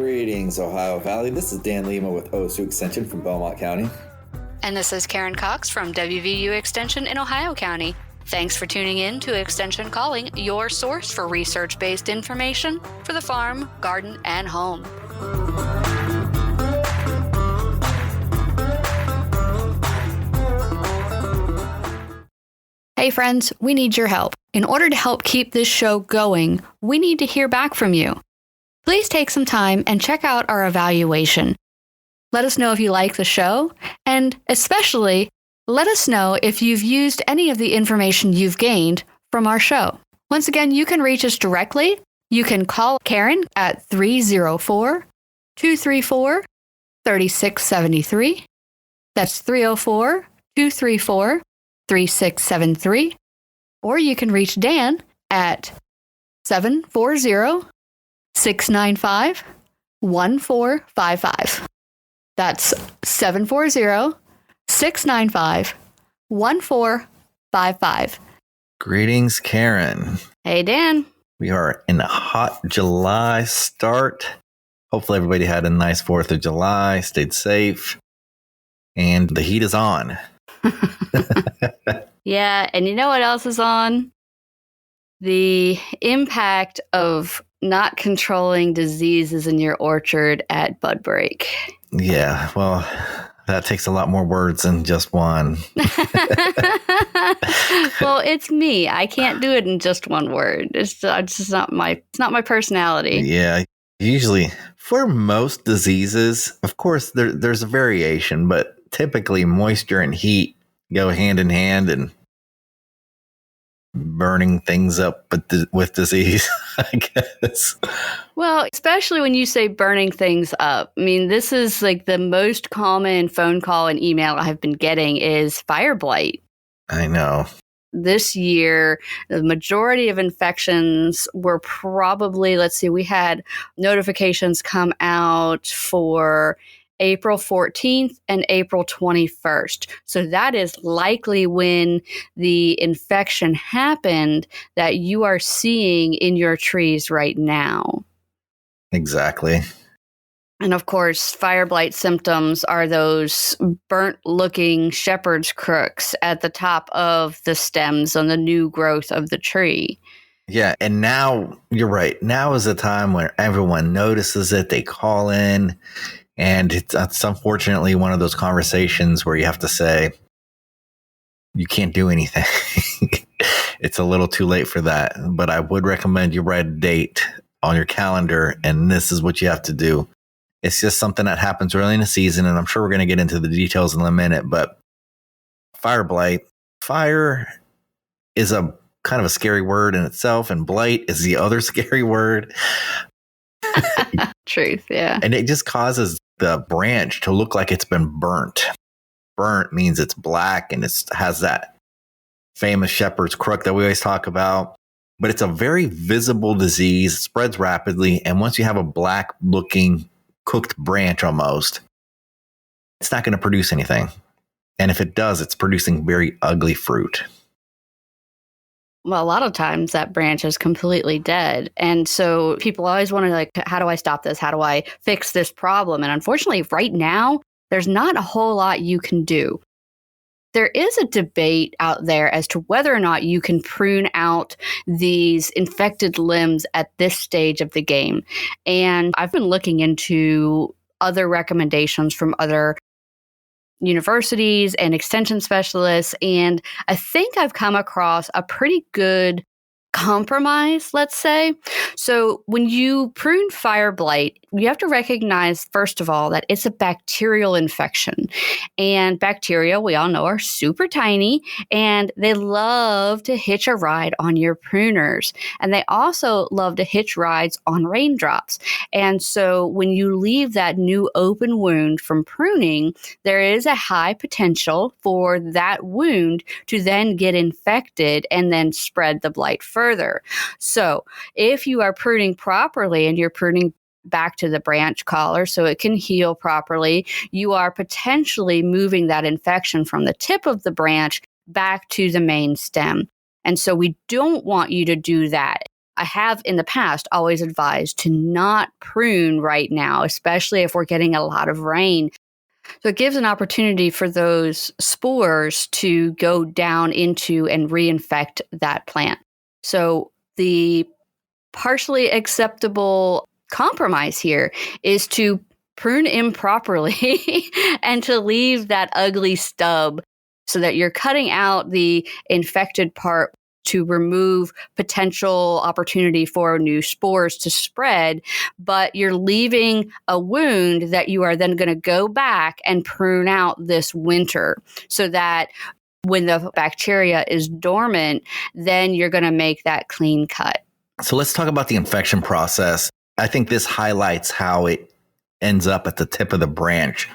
Greetings, Ohio Valley. This is Dan Lima with OSU Extension from Belmont County. And this is Karen Cox from WVU Extension in Ohio County. Thanks for tuning in to Extension Calling, your source for research-based information for the farm, garden, and home. Hey friends, we need your help. In order to help keep this show going, we need to hear back from you. Please take some time and check out our evaluation. Let us know if you like the show, and especially, let us know if you've used any of the information you've gained from our show. Once again, you can reach you can call Karen at 304-234-3673. That's 304-234-3673. Or you can reach Dan at 740-695-1455. That's 740-695-1455. Greetings, Karen. Hey, Dan. We are in a hot July start. Hopefully everybody had a nice 4th of July, stayed safe, and the heat is on. Yeah, and you know what else is on? The impact of not controlling diseases in your orchard at bud break. Yeah, well, that takes a lot more words than just one. Well, it's me. I can't do it in just one word. It's just not my personality. Yeah, usually for most diseases, of course, there's a variation, but typically moisture and heat go hand in hand, and burning things up with disease, I guess. Well, especially when you say burning things up. I mean, this is like the most common phone call and email I've been getting is Fireblight. I know. This year, the majority of infections were probably, we had notifications come out for April 14th and April 21st. So that is likely when the infection happened that you are seeing in your trees right now. Exactly. And of course, Fireblight symptoms are those burnt-looking shepherd's crooks at the top of the stems on the new growth of the tree. Yeah, and now, you're right, now is the time when everyone notices it, they call in, and it's unfortunately one of those conversations where you have to say, you can't do anything. It's a little too late for that, but I would recommend you write a date on your calendar, and this is what you have to do. It's just something that happens early in the season, and I'm sure we're going to get into the details in a minute, but Fireblight, fire is a kind of a scary word in itself, and blight is the other scary word. Truth, yeah. And it just causes the branch to look like it's been burnt. Burnt means it's black, and it has that famous shepherd's crook that we always talk about. But it's a very visible disease. It spreads rapidly, and once you have a black-looking cooked branch almost, it's not going to produce anything. And if it does, it's producing very ugly fruit. Well, a lot of times that branch is completely dead. And so people always want to how do I stop this? How do I fix this problem? And unfortunately, right now, there's not a whole lot you can do. There is a debate out there as to whether or not you can prune out these infected limbs at this stage of the game. And I've been looking into other recommendations from other universities and extension specialists, and I think I've come across a pretty good compromise, let's say. So when you prune Fireblight, you have to recognize, first of all, that it's a bacterial infection. And bacteria, we all know, are super tiny, and they love to hitch a ride on your pruners. And they also love to hitch rides on raindrops. And so when you leave that new open wound from pruning, there is a high potential for that wound to then get infected and then spread the blight further. So if you are pruning properly and you're pruning back to the branch collar so it can heal properly, you are potentially moving that infection from the tip of the branch back to the main stem. And so we don't want you to do that. I have in the past always advised to not prune right now, especially if we're getting a lot of rain. So it gives an opportunity for those spores to go down into and reinfect that plant. So the partially acceptable compromise here is to prune improperly and to leave that ugly stub so that you're cutting out the infected part to remove potential opportunity for new spores to spread, but you're leaving a wound that you are then going to go back and prune out this winter so that when the bacteria is dormant, then you're going to make that clean cut. So let's talk about the infection process. I think this highlights how it ends up at the tip of the branch,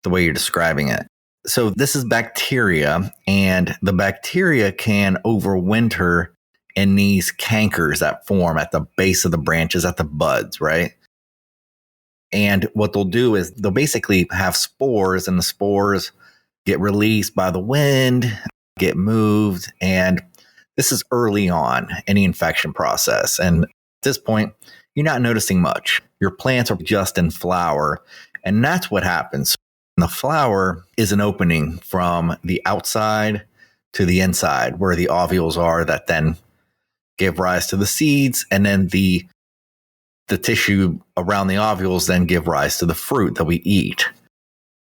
the way you're describing it. So this is bacteria, and the bacteria can overwinter in these cankers that form at the base of the branches, at the buds, right? And what they'll do is they'll basically have spores, and the spores get released by the wind, get moved, and this is early on in the infection process. And at this point, you're not noticing much. Your plants are just in flower, and that's what happens. The flower is an opening from the outside to the inside where the ovules are that then give rise to the seeds, and then the tissue around the ovules then give rise to the fruit that we eat.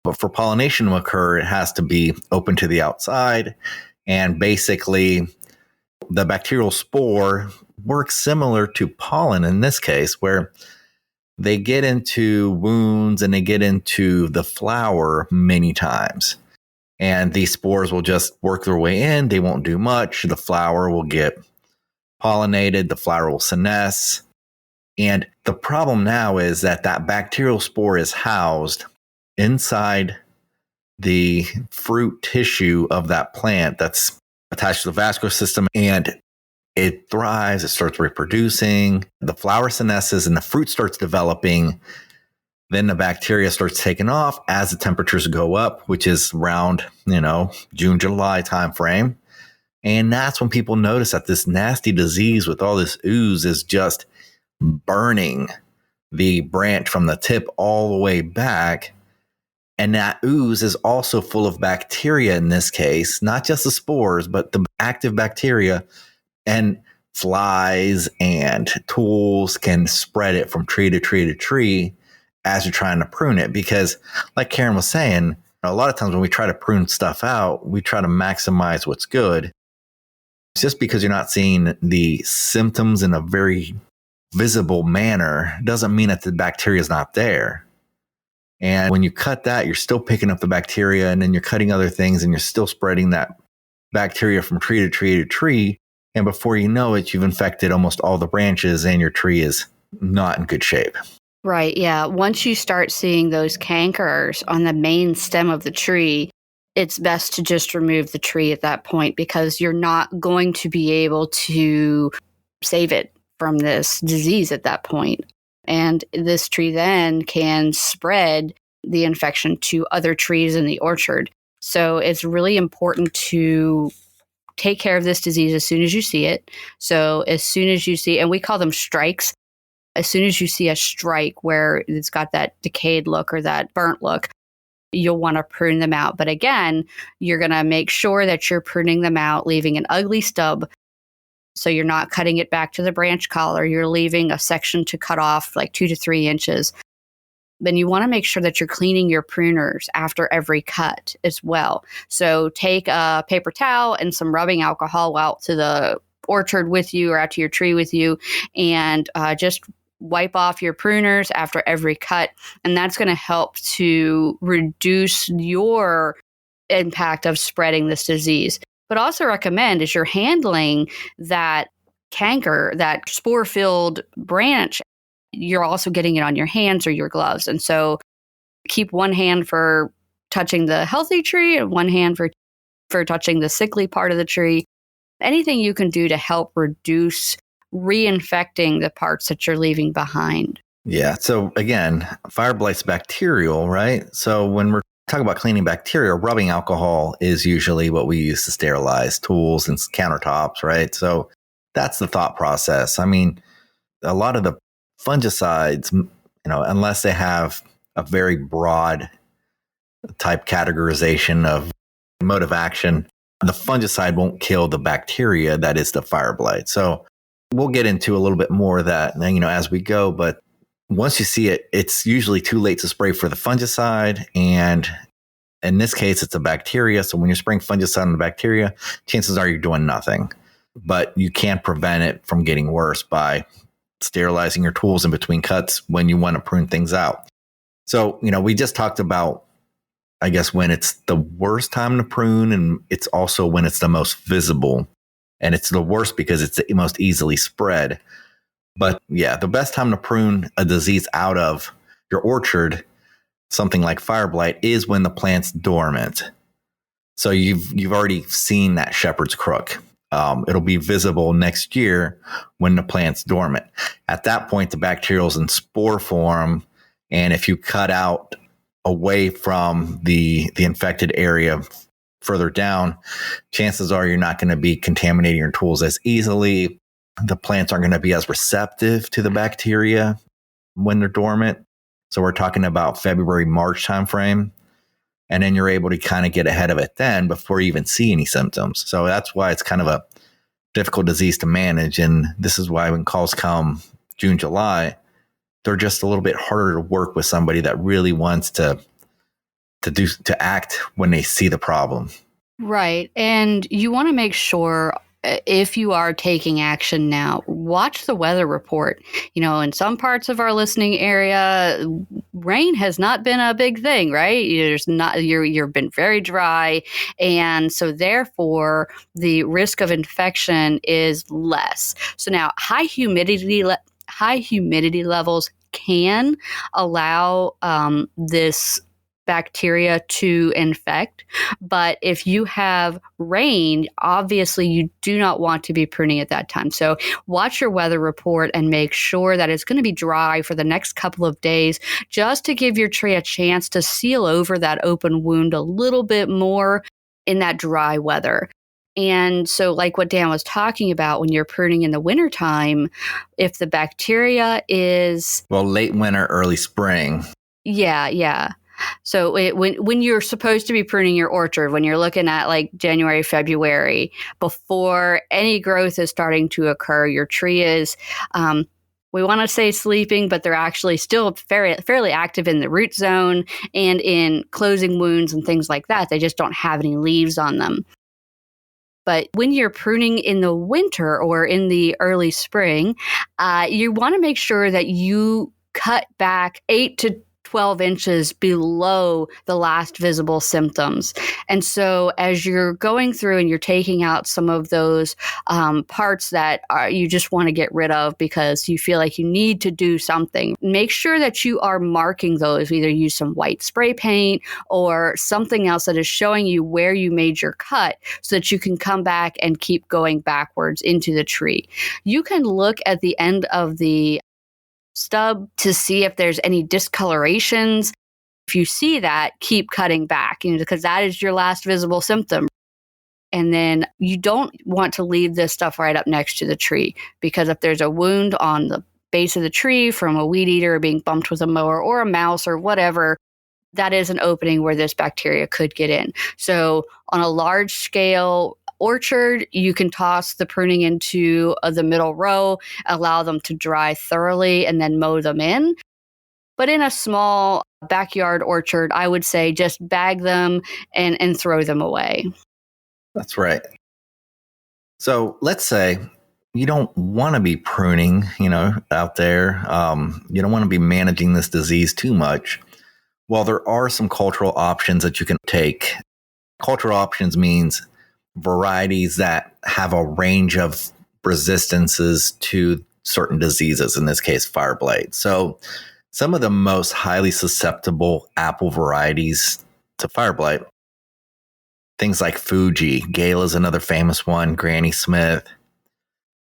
But for pollination to occur, it has to be open to the outside, and basically the bacterial spore works similar to pollen in this case, where they get into wounds and they get into the flower many times. And these spores will just work their way in. They won't do much. The flower will get pollinated. The flower will senesce. And the problem now is that bacterial spore is housed inside the fruit tissue of that plant that's attached to the vascular system, and it thrives, it starts reproducing, the flower senesces, and the fruit starts developing. Then the bacteria starts taking off as the temperatures go up, which is around, June, July timeframe. And that's when people notice that this nasty disease with all this ooze is just burning the branch from the tip all the way back. And that ooze is also full of bacteria in this case, not just the spores, but the active bacteria. And flies and tools can spread it from tree to tree to tree as you're trying to prune it. Because like Karen was saying, a lot of times when we try to prune stuff out, we try to maximize what's good. Just because you're not seeing the symptoms in a very visible manner doesn't mean that the bacteria is not there. And when you cut that, you're still picking up the bacteria, and then you're cutting other things, and you're still spreading that bacteria from tree to tree to tree. And before you know it, you've infected almost all the branches, and your tree is not in good shape. Right. Yeah. Once you start seeing those cankers on the main stem of the tree, it's best to just remove the tree at that point, because you're not going to be able to save it from this disease at that point. And this tree then can spread the infection to other trees in the orchard. So it's really important to take care of this disease as soon as you see it. So as soon as you see, and we call them strikes, as soon as you see a strike where it's got that decayed look or that burnt look, you'll want to prune them out. But again, you're going to make sure that you're pruning them out, leaving an ugly stub. So you're not cutting it back to the branch collar. You're leaving a section to cut off like 2 to 3 inches. Then you want to make sure that you're cleaning your pruners after every cut as well. So take a paper towel and some rubbing alcohol out to the orchard with you or out to your tree with you, and just wipe off your pruners after every cut. And that's going to help to reduce your impact of spreading this disease. But also recommend, as you're handling that canker, that spore-filled branch, you're also getting it on your hands or your gloves. And so keep one hand for touching the healthy tree and one hand for touching the sickly part of the tree. Anything you can do to help reduce reinfecting the parts that you're leaving behind. Yeah. So again, Fireblight's bacterial, right? So when we're talking about cleaning bacteria, rubbing alcohol is usually what we use to sterilize tools and countertops, right? So that's the thought process. I mean, a lot of the fungicides, unless they have a very broad type categorization of mode of action, the fungicide won't kill the bacteria that is the Fireblight. So we'll get into a little bit more of that, as we go. But once you see it, it's usually too late to spray for the fungicide. And in this case, it's a bacteria. So when you're spraying fungicide on the bacteria, chances are you're doing nothing. But you can't prevent it from getting worse by sterilizing your tools in between cuts when you want to prune things out. So, we just talked about, I guess, when it's the worst time to prune, and it's also when it's the most visible. And it's the worst because it's the most easily spread. But yeah, the best time to prune a disease out of your orchard, something like Fireblight, is when the plant's dormant. So you've already seen that shepherd's crook. It'll be visible next year when the plant's dormant. At that point, the bacterial's in spore form. And if you cut out away from the infected area further down, chances are you're not going to be contaminating your tools as easily. The plants aren't going to be as receptive to the bacteria when they're dormant. So we're talking about February, March timeframe. And then you're able to kind of get ahead of it then before you even see any symptoms. So that's why it's kind of a difficult disease to manage. And this is why when calls come June, July, they're just a little bit harder to work with somebody that really wants to act when they see the problem. Right. And you want to make sure, if you are taking action now, watch the weather report. In some parts of our listening area, rain has not been a big thing, right? You've been very dry. And so therefore the risk of infection is less. So now high humidity levels can allow this bacteria to infect. But if you have rain, obviously you do not want to be pruning at that time. So watch your weather report and make sure that it's going to be dry for the next couple of days, just to give your tree a chance to seal over that open wound a little bit more in that dry weather. And so like what Dan was talking about, when you're pruning in the wintertime, if the bacteria is... Well, late winter, early spring. Yeah. So when you're supposed to be pruning your orchard, when you're looking at like January, February, before any growth is starting to occur, your tree is, we want to say sleeping, but they're actually still fairly active in the root zone and in closing wounds and things like that. They just don't have any leaves on them. But when you're pruning in the winter or in the early spring, you want to make sure that you cut back 8 to 12 inches below the last visible symptoms. And so as you're going through and you're taking out some of those parts that you just want to get rid of because you feel like you need to do something, make sure that you are marking those. Either use some white spray paint or something else that is showing you where you made your cut so that you can come back and keep going backwards into the tree. You can look at the end of the stub to see if there's any discolorations. If you see that, keep cutting back, because that is your last visible symptom. And then you don't want to leave this stuff right up next to the tree, because if there's a wound on the base of the tree from a weed eater being bumped with a mower or a mouse or whatever, that is an opening where this bacteria could get in. So on a large scale orchard, you can toss the pruning into the middle row, allow them to dry thoroughly, and then mow them in. But in a small backyard orchard, I would say just bag them and throw them away. That's right. So let's say you don't want to be pruning, out there. You don't want to be managing this disease too much. Well, there are some cultural options that you can take. Cultural options means varieties that have a range of resistances to certain diseases, in this case, Fireblight. So some of the most highly susceptible apple varieties to Fireblight, things like Fuji, Gala is another famous one, Granny Smith,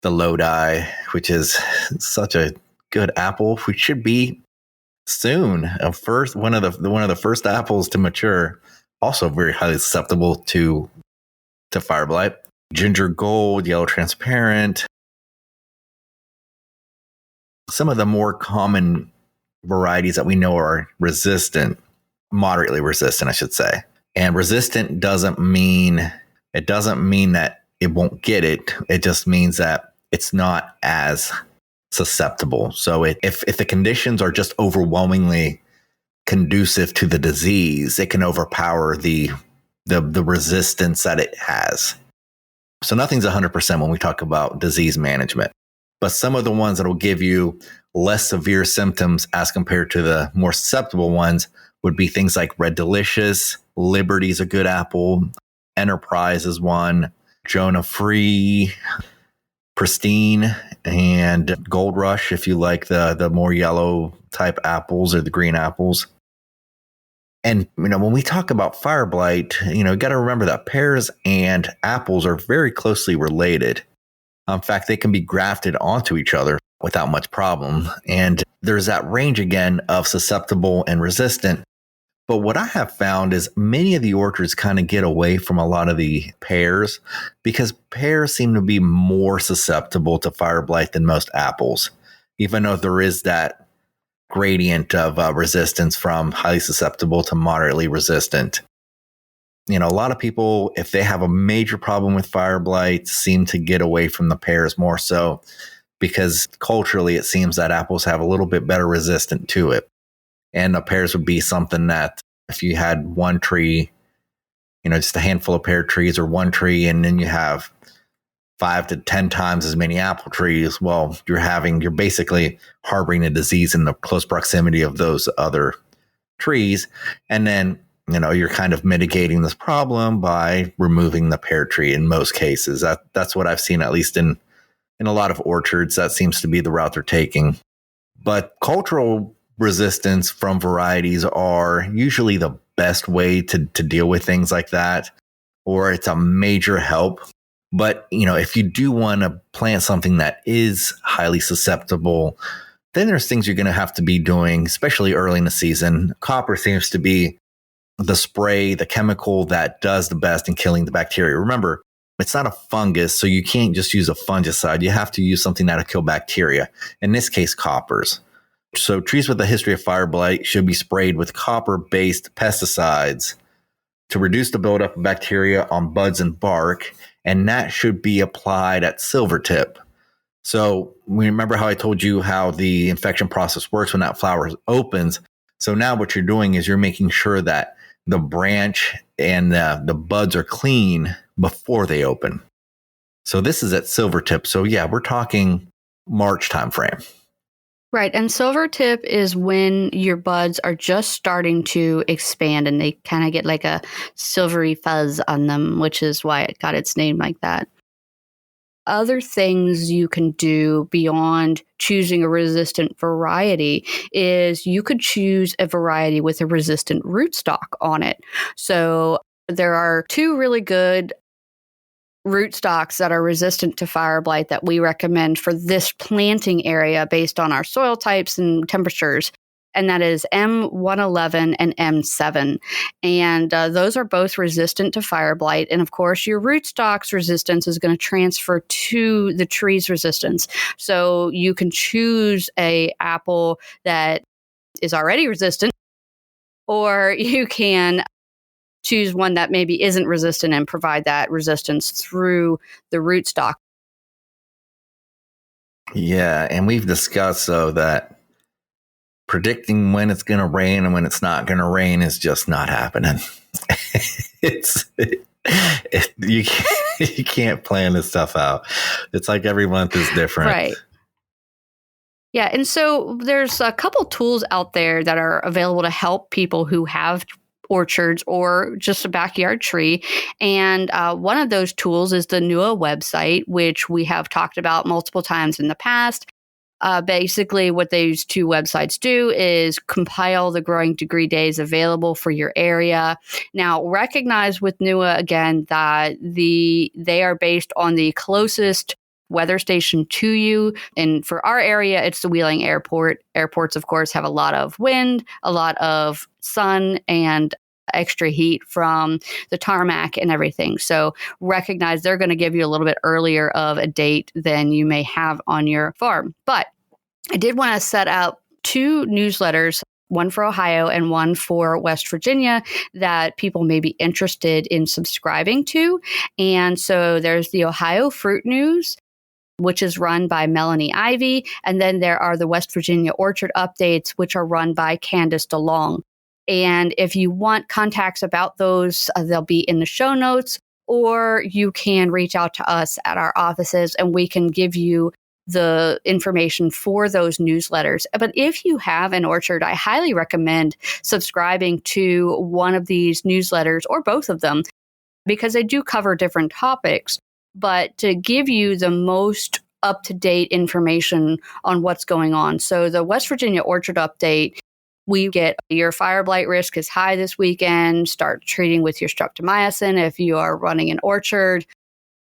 the Lodi, which is such a good apple, which should be soon one of the first apples to mature, also very highly susceptible to Fireblight. Ginger Gold, Yellow Transparent, some of the more common varieties that we know are resistant, moderately resistant, I should say. And resistant doesn't mean that it won't get it. It just means that it's not as susceptible. So if the conditions are just overwhelmingly conducive to the disease, it can overpower the resistance that it has. So nothing's 100% when we talk about disease management. But some of the ones that will give you less severe symptoms as compared to the more susceptible ones would be things like Red Delicious, Liberty's a good apple, Enterprise is one, Jonah Free, Pristine, and Gold Rush if you like the more yellow type apples or the green apples. And, when we talk about Fireblight, you got to remember that pears and apples are very closely related. In fact, they can be grafted onto each other without much problem. And there's that range again of susceptible and resistant. But what I have found is many of the orchards kind of get away from a lot of the pears because pears seem to be more susceptible to Fireblight than most apples, even though there is that gradient of resistance from highly susceptible to moderately resistant. A lot of people, if they have a major problem with Fireblight, seem to get away from the pears more so because culturally it seems that apples have a little bit better resistant to it. And the pears would be something that if you had one tree, just a handful of pear trees or one tree, and then you have 5 to 10 times as many apple trees, well, you're basically harboring a disease in the close proximity of those other trees. And then, you're kind of mitigating this problem by removing the pear tree in most cases. That's what I've seen, at least in a lot of orchards. That seems to be the route they're taking. But cultural resistance from varieties are usually the best way to deal with things like that, or it's a major help. But, if you do want to plant something that is highly susceptible, then there's things you're going to have to be doing, especially early in the season. Copper seems to be the spray, the chemical that does the best in killing the bacteria. Remember, it's not a fungus, so you can't just use a fungicide. You have to use something that'll kill bacteria. In this case, coppers. So trees with a history of Fireblight should be sprayed with copper-based pesticides to reduce the buildup of bacteria on buds and bark, and that should be applied at silvertip. So remember how I told you how the infection process works when that flower opens. So now what you're doing is you're making sure that the branch and the buds are clean before they open. So this is at silvertip. So yeah, we're talking March timeframe. Right. And silvertip is when your buds are just starting to expand and they kind of get like a silvery fuzz on them, which is why it got its name like that. Other things you can do beyond choosing a resistant variety is you could choose a variety with a resistant rootstock on it. So there are 2 really good rootstocks that are resistant to Fireblight that we recommend for this planting area based on our soil types and temperatures. And that is M111 and M7. And those are both resistant to Fireblight. And of course, your rootstock's resistance is going to transfer to the tree's resistance. So you can choose a apple that is already resistant, or you can choose one that maybe isn't resistant and provide that resistance through the rootstock. Yeah, and we've discussed so that predicting when it's going to rain and when it's not going to rain is just not happening. You can't plan this stuff out. It's like every month is different. Right. Yeah, and so there's a couple tools out there that are available to help people who have orchards or just a backyard tree. And one of those tools is the NUA website, which we have talked about multiple times in the past. Basically, what these 2 websites do is compile the growing degree days available for your area. Now, recognize with NUA, again, that they are based on the closest weather station to you. And for our area, it's the Wheeling Airport. Airports, of course, have a lot of wind, a lot of sun, and extra heat from the tarmac and everything. So recognize they're going to give you a little bit earlier of a date than you may have on your farm. But I did want to set up 2 newsletters, one for Ohio and one for West Virginia, that people may be interested in subscribing to. And so there's the Ohio Fruit News, which is run by Melanie Ivy. And then there are the West Virginia Orchard Updates, which are run by Candace DeLong. And if you want contacts about those, they'll be in the show notes, or you can reach out to us at our offices and we can give you the information for those newsletters. But if you have an orchard, I highly recommend subscribing to one of these newsletters or both of them, because they do cover different topics, but to give you the most up-to-date information on what's going on. So the West Virginia Orchard Update, we get your fire blight risk is high this weekend. Start treating with your streptomycin if you are running an orchard.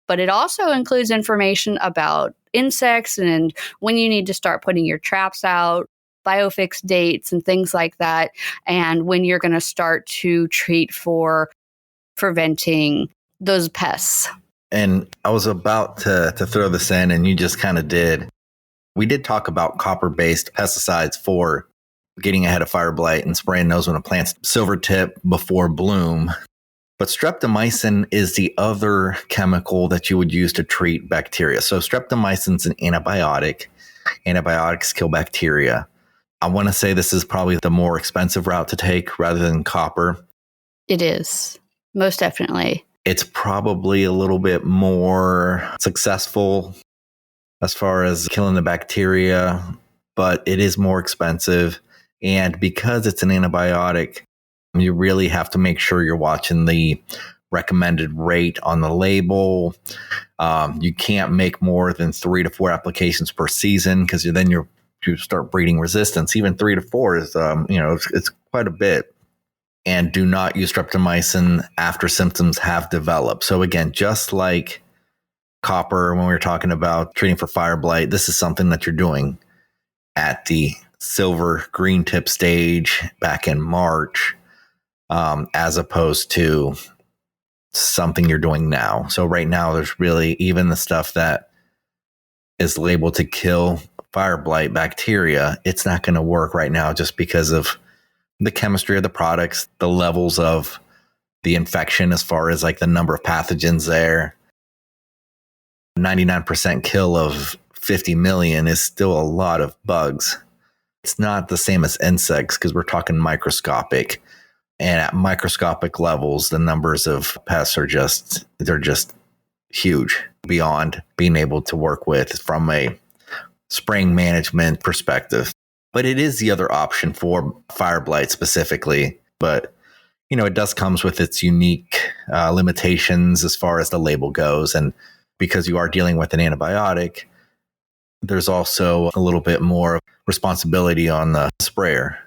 But it also includes information about insects and when you need to start putting your traps out, biofix dates and things like that, and when you're going to start to treat for preventing those pests. And I was about to throw this in, and you just kind of did. We did talk about copper-based pesticides for getting ahead of fire blight and spraying those when a plant's silver tip before bloom. But streptomycin is the other chemical that you would use to treat bacteria. So streptomycin is an antibiotic. Antibiotics kill bacteria. I want to say this is probably the more expensive route to take rather than copper. It is, most definitely. It's probably a little bit more successful as far as killing the bacteria, but it is more expensive. And because it's an antibiotic, you really have to make sure you're watching the recommended rate on the label. You can't make more than 3 to 4 applications per season, because then you start breeding resistance. Even 3 to 4 is, it's quite a bit. And do not use streptomycin after symptoms have developed. So again, just like copper, when we were talking about treating for fire blight, this is something that you're doing at the silver green tip stage back in March, as opposed to something you're doing now. So right now, there's really even the stuff that is labeled to kill fire blight bacteria, it's not going to work right now just because of the chemistry of the products, the levels of the infection as far as like the number of pathogens there. 99% kill of 50 million is still a lot of bugs. It's not the same as insects because we're talking microscopic. And at microscopic levels, the numbers of pests are just huge beyond being able to work with from a spraying management perspective. But it is the other option for fire blight specifically. But, it does comes with its unique limitations as far as the label goes. And because you are dealing with an antibiotic, there's also a little bit more responsibility on the sprayer.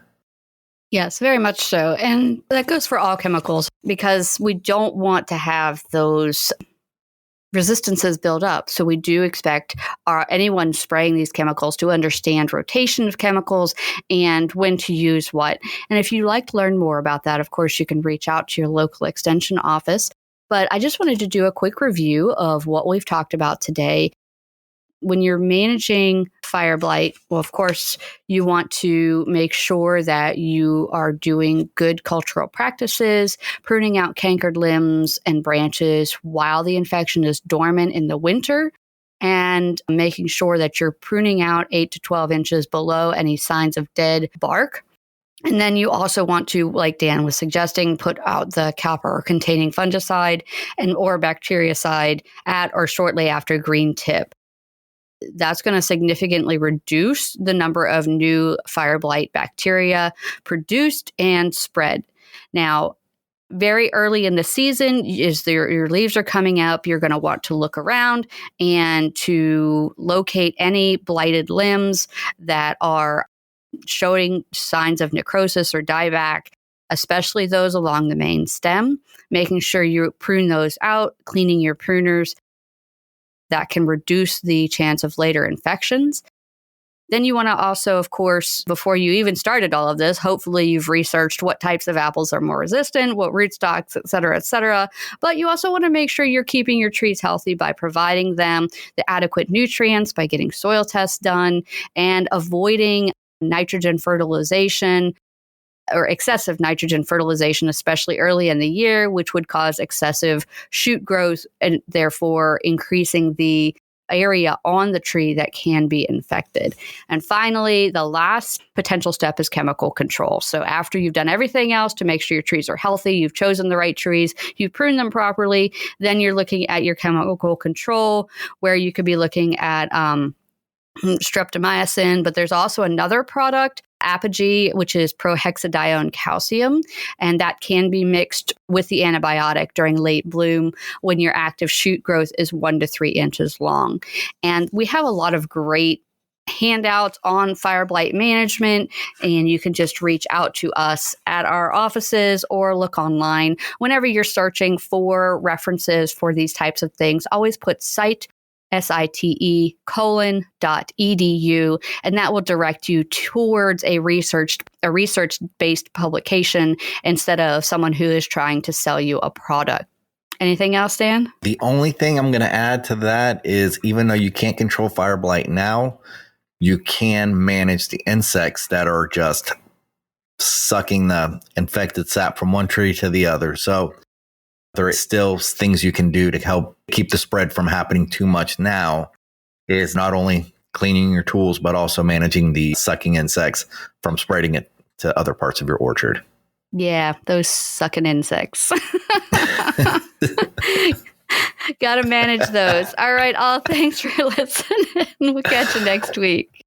Yes, very much so. And that goes for all chemicals, because we don't want to have those resistances build up. So we do expect anyone spraying these chemicals to understand rotation of chemicals and when to use what. And if you'd like to learn more about that, of course, you can reach out to your local extension office. But I just wanted to do a quick review of what we've talked about today. When you're managing fire blight, well, of course, you want to make sure that you are doing good cultural practices, pruning out cankered limbs and branches while the infection is dormant in the winter, and making sure that you're pruning out 8 to 12 inches below any signs of dead bark. And then you also want to, like Dan was suggesting, put out the copper-containing fungicide or bactericide at or shortly after green tip. That's going to significantly reduce the number of new fire blight bacteria produced and spread. Now, very early in the season, as your leaves are coming up, you're going to want to look around and to locate any blighted limbs that are showing signs of necrosis or dieback, especially those along the main stem, making sure you prune those out, cleaning your pruners. That can reduce the chance of later infections. Then you want to also, of course, before you even started all of this, hopefully you've researched what types of apples are more resistant, what rootstocks, et cetera, et cetera. But you also want to make sure you're keeping your trees healthy by providing them the adequate nutrients, by getting soil tests done, and avoiding nitrogen fertilization or excessive nitrogen fertilization, especially early in the year, which would cause excessive shoot growth and therefore increasing the area on the tree that can be infected. And finally, the last potential step is chemical control. So after you've done everything else to make sure your trees are healthy, you've chosen the right trees, you've pruned them properly, then you're looking at your chemical control, where you could be looking at streptomycin, but there's also another product, Apogee, which is prohexadione calcium, and that can be mixed with the antibiotic during late bloom when your active shoot growth is 1 to 3 inches long. And we have a lot of great handouts on Fireblight management, and you can just reach out to us at our offices or look online. Whenever you're searching for references for these types of things, always put site.edu, and that will direct you towards a research-based publication instead of someone who is trying to sell you a product. Anything else, Dan? The only thing I'm going to add to that is, even though you can't control fire blight now, you can manage the insects that are just sucking the infected sap from one tree to the other. So there is still things you can do to help keep the spread from happening too much now, is not only cleaning your tools, but also managing the sucking insects from spreading it to other parts of your orchard. Yeah, those sucking insects. Got to manage those. All right, all. Thanks for listening. We'll catch you next week.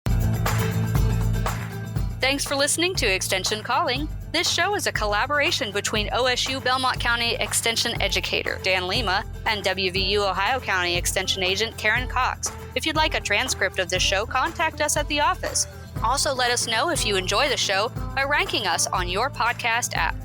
Thanks for listening to Extension Calling. This show is a collaboration between OSU Belmont County Extension Educator Dan Lima and WVU Ohio County Extension Agent Karen Cox. If you'd like a transcript of this show, contact us at the office. Also, let us know if you enjoy the show by ranking us on your podcast app.